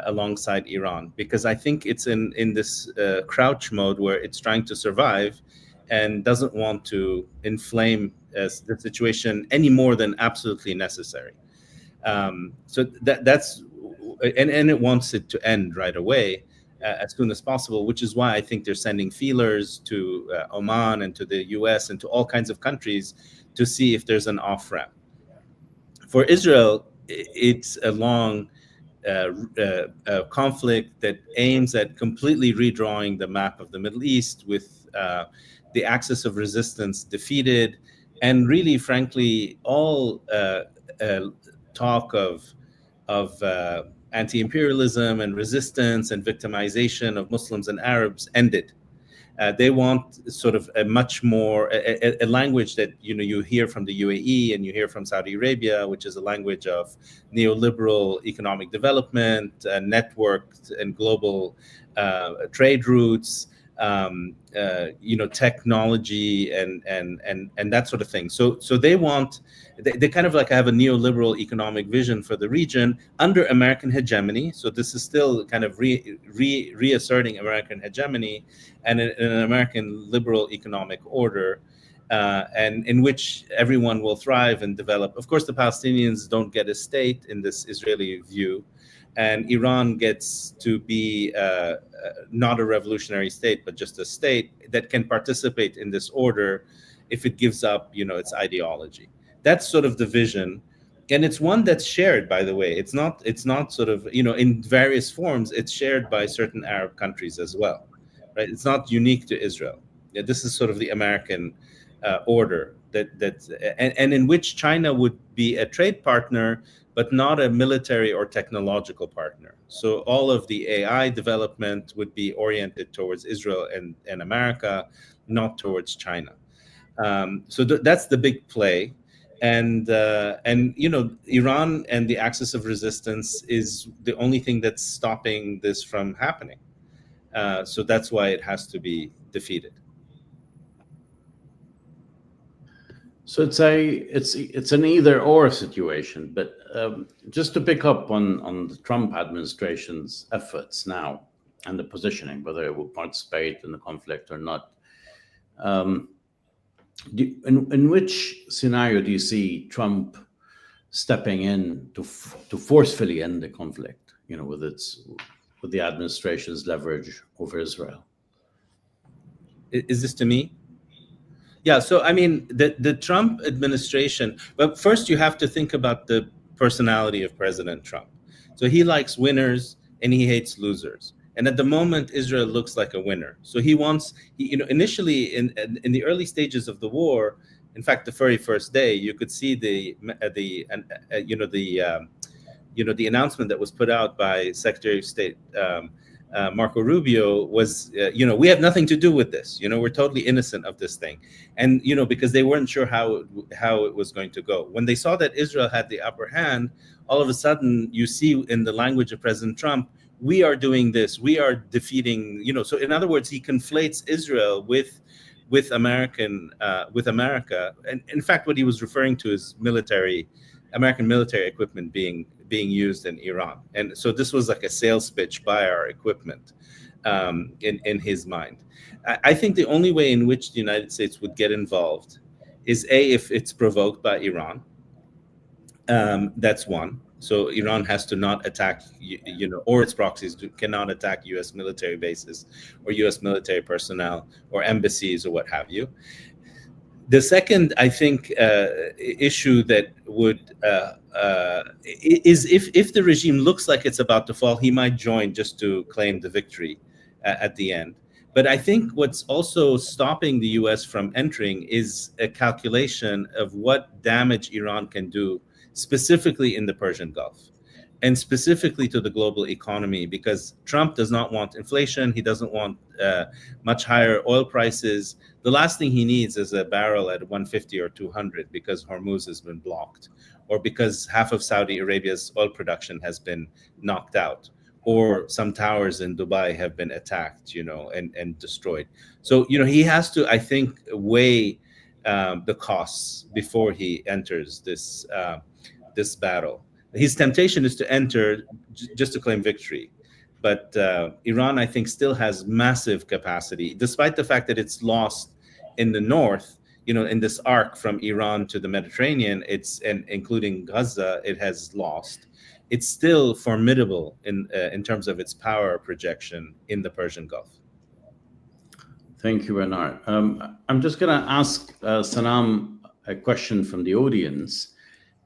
D: alongside Iran, because I think it's in this crouch mode where it's trying to survive and doesn't want to inflame the situation any more than absolutely necessary. So that's and it wants it to end right away, as soon as possible, which is why I think they're sending feelers to Oman and to the US and to all kinds of countries to see if there's an off-ramp. For Israel, it's a long conflict that aims at completely redrawing the map of the Middle East, with the axis of resistance defeated, and really, frankly, all talk of anti-imperialism and resistance and victimization of Muslims and Arabs ended. They want sort of a much more a language that you hear from the UAE and you hear from Saudi Arabia, which is a language of neoliberal economic development, networked and global trade routes, technology and that sort of thing. So they kind of like have a neoliberal economic vision for the region under American hegemony. So this is still kind of reasserting American hegemony and an American liberal economic order, and in which everyone will thrive and develop. Of course, the Palestinians don't get a state in this Israeli view, and Iran gets to be not a revolutionary state, but just a state that can participate in this order if it gives up, its ideology. That's sort of the vision, and it's one that's shared, by the way. It's not sort of, in various forms. It's shared by certain Arab countries as well, right? It's not unique to Israel. Yeah, this is sort of the American order and in which China would be a trade partner, but not a military or technological partner. So all of the AI development would be oriented towards Israel and America, not towards China. So that's the big play. And Iran and the axis of resistance is the only thing that's stopping this from happening. So that's why it has to be defeated.
A: So it's an either or situation, but just to pick up on the Trump administration's efforts now and the positioning, whether it will participate in the conflict or not. In which scenario do you see Trump stepping in to forcefully end the conflict? With the administration's leverage over Israel.
D: Is this to me? Yeah, so I mean, the Trump administration, but first you have to think about the personality of President Trump. So he likes winners and he hates losers. And at the moment, Israel looks like a winner. So he wants, initially in the early stages of the war, in fact, the very first day, you could see the announcement that was put out by Secretary of State Marco Rubio was, we have nothing to do with this. We're totally innocent of this thing. And, because they weren't sure how it was going to go. When they saw that Israel had the upper hand, all of a sudden you see in the language of President Trump, we are doing this, we are defeating, so in other words, he conflates Israel with America. And in fact, what he was referring to is American military equipment being used in Iran. And so this was like a sales pitch, buy our equipment, in his mind. I think the only way in which the United States would get involved is if it's provoked by Iran. That's one. So Iran has to not attack, or its proxies cannot attack U.S. military bases or U.S. military personnel or embassies or what have you. The second, I think, issue that would is if the regime looks like it's about to fall, he might join just to claim the victory at the end. But I think what's also stopping the U.S. from entering is a calculation of what damage Iran can do specifically in the Persian Gulf and specifically to the global economy, because Trump does not want inflation. He doesn't want much higher oil prices. The last thing he needs is a barrel at 150 or 200 because Hormuz has been blocked, or because half of Saudi Arabia's oil production has been knocked out, or some towers in Dubai have been attacked, and destroyed. So, he has to, I think, weigh the costs before he enters this battle. His temptation is to enter just to claim victory. But Iran, I think, still has massive capacity, despite the fact that it's lost in the north, in this arc from Iran to the Mediterranean, and including Gaza, it has lost. It's still formidable in terms of its power projection in the Persian Gulf.
A: Thank you, Bernard. I'm just going to ask Sanam a question from the audience,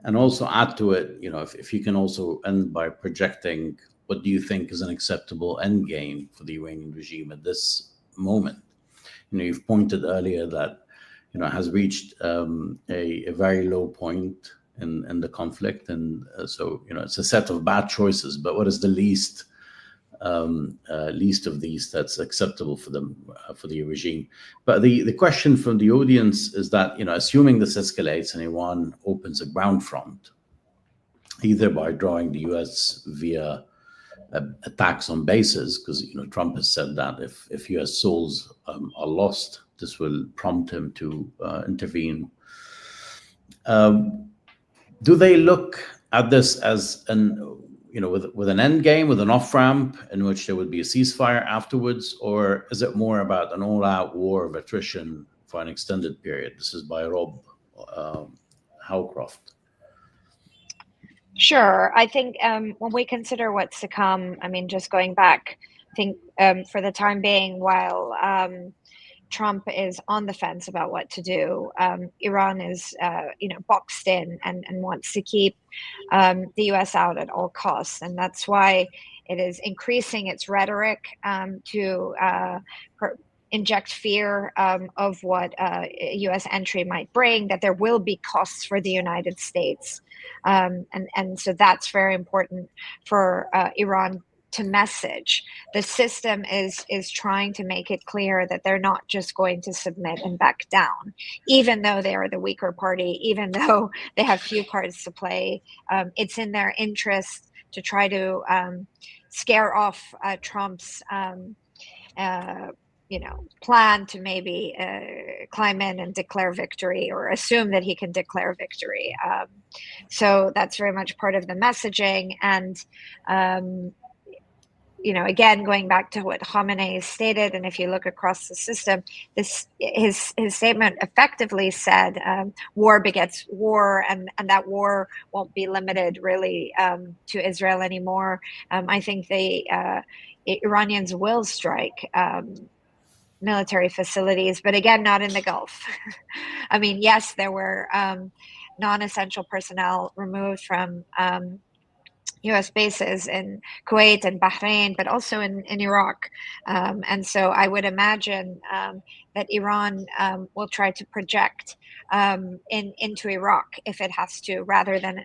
A: and also add to it, if you can also end by projecting what do you think is an acceptable end game for the Iranian regime at this moment. You've pointed earlier that it has reached a very low point in the conflict, and so it's a set of bad choices. But what is the least least of these that's acceptable for them, for the regime. But the question from the audience is that, assuming this escalates and Iran opens a ground front, either by drawing the US via attacks on bases, because Trump has said that if US souls are lost, this will prompt him to intervene. Do they look at this as with an end game, with an off ramp in which there would be a ceasefire afterwards, or is it more about an all-out war of attrition for an extended period? This is by Rob Howcroft.
B: Sure. I think when we consider what's to come, just going back, I think for the time being, while Trump is on the fence about what to do, Iran is, boxed in and wants to keep the U.S. out at all costs. And that's why it is increasing its rhetoric to inject fear of what U.S. entry might bring, that there will be costs for the United States. And so that's very important for Iran to message. The system is trying to make it clear that they're not just going to submit and back down, even though they are the weaker party, even though they have few cards to play. It's in their interest to try to scare off Trump's plan to maybe climb in and declare victory, or assume that he can declare victory. So that's very much part of the messaging. And again, going back to what Khamenei stated, and if you look across the system, his statement effectively said, war begets war, and that war won't be limited really to Israel anymore. I think the Iranians will strike military facilities, but again, not in the Gulf. Yes, there were non-essential personnel removed from U.S. bases in Kuwait and Bahrain, but also in Iraq. And so I would imagine that Iran will try to project into Iraq if it has to, rather than,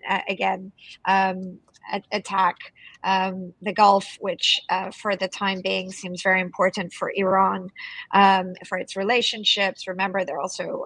B: attack the Gulf, which for the time being seems very important for Iran, for its relationships. Remember, there are also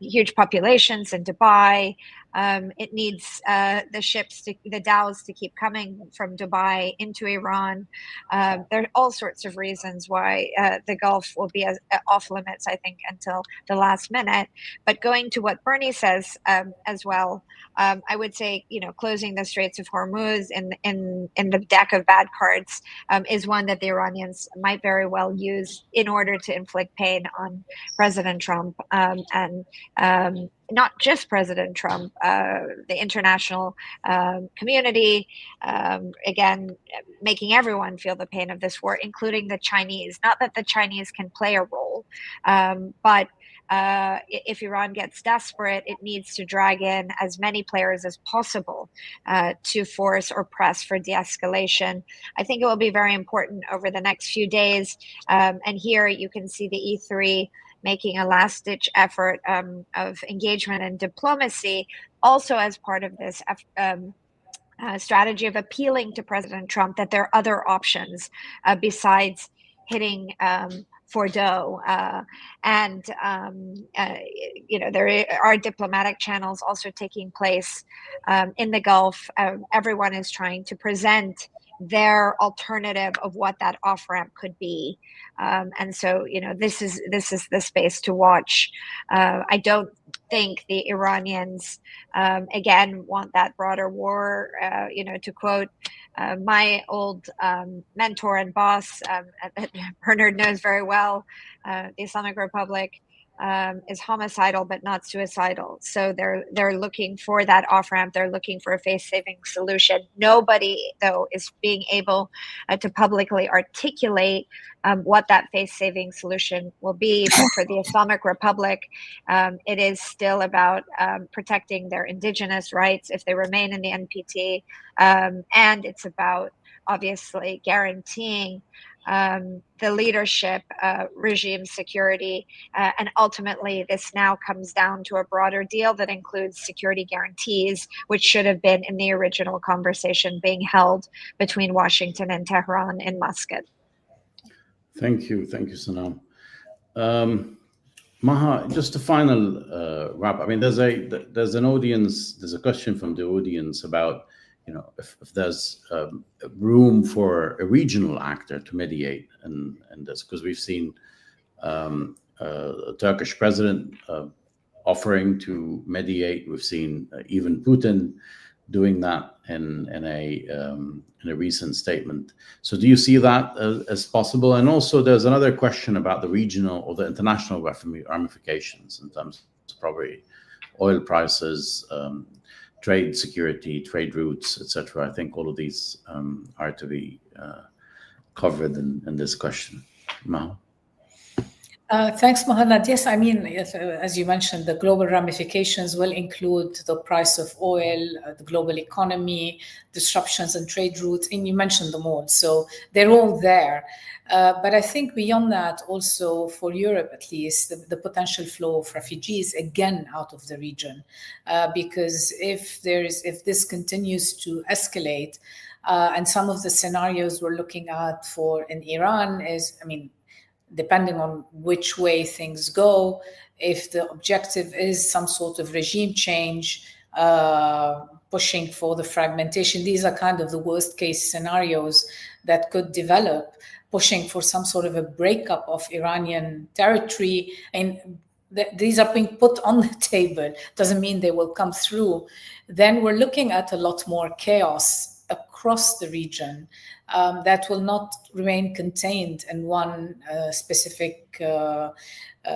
B: huge populations in Dubai. It needs the ships, the dhows, to keep coming from Dubai into Iran. There are all sorts of reasons why the Gulf will be off limits, I think, until the last minute. But going to what Bernie says as well, I would say, closing the Straits of Hormuz in the deck of bad cards is one that the Iranians might very well use in order to inflict pain on President Trump, and not just President Trump, the international community, again, making everyone feel the pain of this war, including the Chinese. Not that the Chinese can play a role, but if Iran gets desperate, it needs to drag in as many players as possible to force or press for de-escalation. I think it will be very important over the next few days. And here you can see the E3 making a last-ditch effort of engagement and diplomacy, also as part of this strategy of appealing to President Trump that there are other options besides hitting Fordo, and there are diplomatic channels also taking place in the Gulf. Everyone is trying to present their alternative of what that off-ramp could be, and so this is the space to watch. I don't think the Iranians again want that broader war. To quote my old mentor and boss, Bernard knows very well, the Islamic Republic is homicidal but not suicidal. So they're looking for that off-ramp. They're looking for a face-saving solution. Nobody, though, is being able to publicly articulate what that face-saving solution will be. But for the Islamic Republic, it is still about protecting their indigenous rights if they remain in the NPT, and it's about obviously guaranteeing the leadership, regime security, and ultimately this now comes down to a broader deal that includes security guarantees, which should have been in the original conversation being held between Washington and Tehran in Muscat.
A: Thank you, Sanam. Maha, just a final wrap. I mean, there's an audience. There's a question from the audience about, if there's room for a regional actor to mediate in this, because we've seen a Turkish president offering to mediate. We've seen even Putin doing that in a recent statement. So do you see that as possible? And also there's another question about the regional or the international ramifications in terms of probably oil prices, trade security, trade routes, etc. I think all of these are to be covered in this question. Maha?
C: Thanks, Mohanad. Yes, I mean, as you mentioned, the global ramifications will include the price of oil, the global economy, disruptions in trade routes, and you mentioned them all. So they're all there. But I think beyond that, also for Europe at least, the potential flow of refugees again out of the region, because if this continues to escalate, and some of the scenarios we're looking at in Iran is, I mean, depending on which way things go, if the objective is some sort of regime change, pushing for the fragmentation, these are kind of the worst case scenarios that could develop, pushing for some sort of a breakup of Iranian territory. And these are being put on the table. Doesn't mean they will come through. Then we're looking at a lot more chaos across the region. That will not remain contained in one specific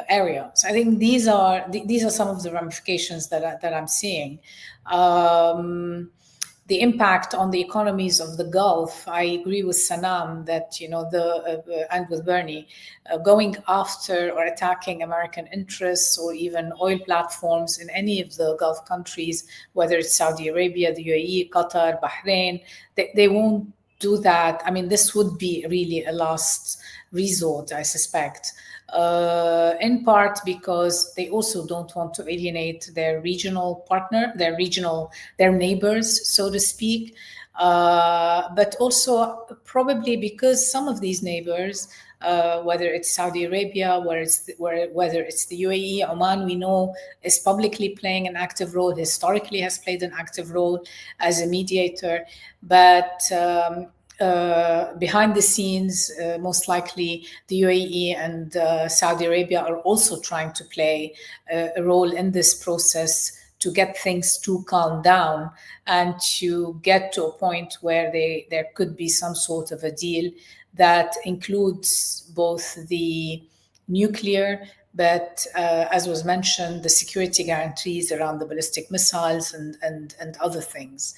C: area. So I think these are some of the ramifications that I'm seeing. The impact on the economies of the Gulf, I agree with Sanam that, and with Bernie, going after or attacking American interests or even oil platforms in any of the Gulf countries, whether it's Saudi Arabia, the UAE, Qatar, Bahrain, they won't do that. I mean, this would be really a last resort, I suspect, in part because they also don't want to alienate their regional partner, their neighbors, so to speak, but also probably because some of these neighbors, whether it's Saudi Arabia, whether it's the UAE, Oman, we know is publicly playing an active role, historically has played an active role as a mediator, but behind the scenes, most likely the UAE and Saudi Arabia are also trying to play a role in this process to get things to calm down and to get to a point where there could be some sort of a deal that includes both the nuclear, but as was mentioned, the security guarantees around the ballistic missiles and other things.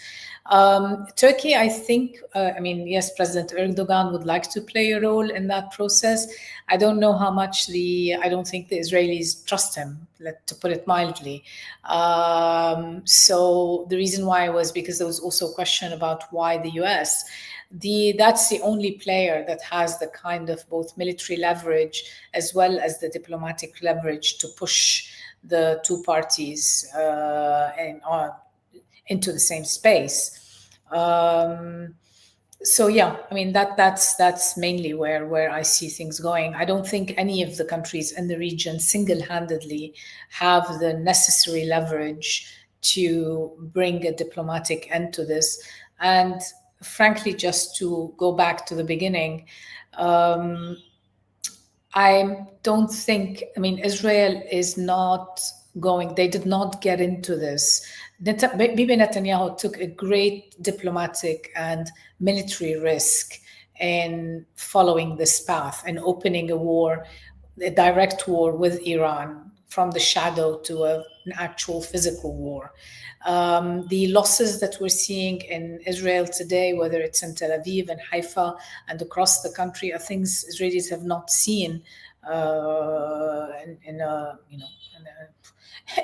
C: Turkey, I think, yes, President Erdogan would like to play a role in that process. I don't know how much I don't think the Israelis trust him, to put it mildly. So the reason why was because there was also a question about why the US. That's the only player that has the kind of both military leverage as well as the diplomatic leverage to push the two parties into the same space. So yeah, I mean that's mainly where I see things going. I don't think any of the countries in the region single-handedly have the necessary leverage to bring a diplomatic end to this. And frankly, just to go back to the beginning, I don't think, Israel is not going, they did not get into this. Bibi Netanyahu took a great diplomatic and military risk in following this path and opening a direct war with Iran from the shadow to an actual physical war. The losses that we're seeing in Israel today, whether it's in Tel Aviv and Haifa and across the country, are things Israelis have not seen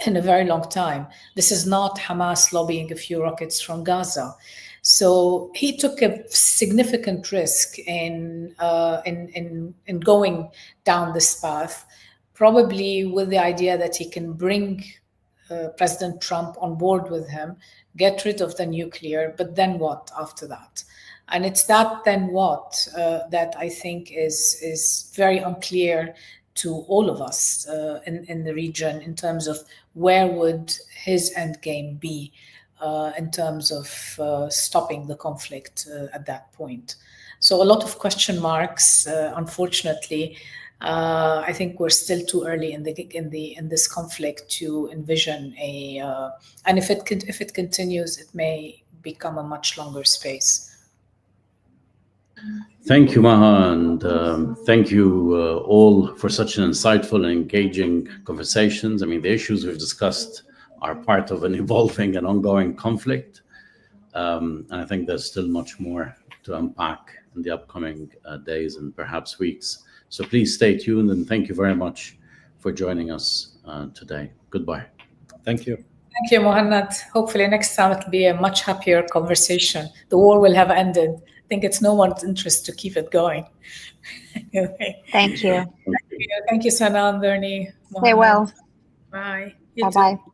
C: in a very long time. This is not Hamas lobbying a few rockets from Gaza. So he took a significant risk in going down this path, probably with the idea that he can bring President Trump on board with him, get rid of the nuclear, but then what after that? And it's that then what that I think is very unclear to all of us in the region in terms of where would his end game be in terms of stopping the conflict at that point. So a lot of question marks, unfortunately. I think we're still too early in this conflict to envision and if it continues, it may become a much longer space.
A: Thank you, Maha, and thank you all for such an insightful and engaging conversations. I mean, the issues we've discussed are part of an evolving and ongoing conflict, and I think there's still much more to unpack in the upcoming days and perhaps weeks. So please stay tuned, and thank you very much for joining us today. Goodbye.
D: Thank you.
C: Thank you, Mohannad. Hopefully next time it'll be a much happier conversation. The war will have ended. I think it's no one's interest to keep it going. Anyway.
B: Thank you.
C: Thank you, Sana and Bernie.
B: Stay well.
C: Bye.
B: Bye-bye.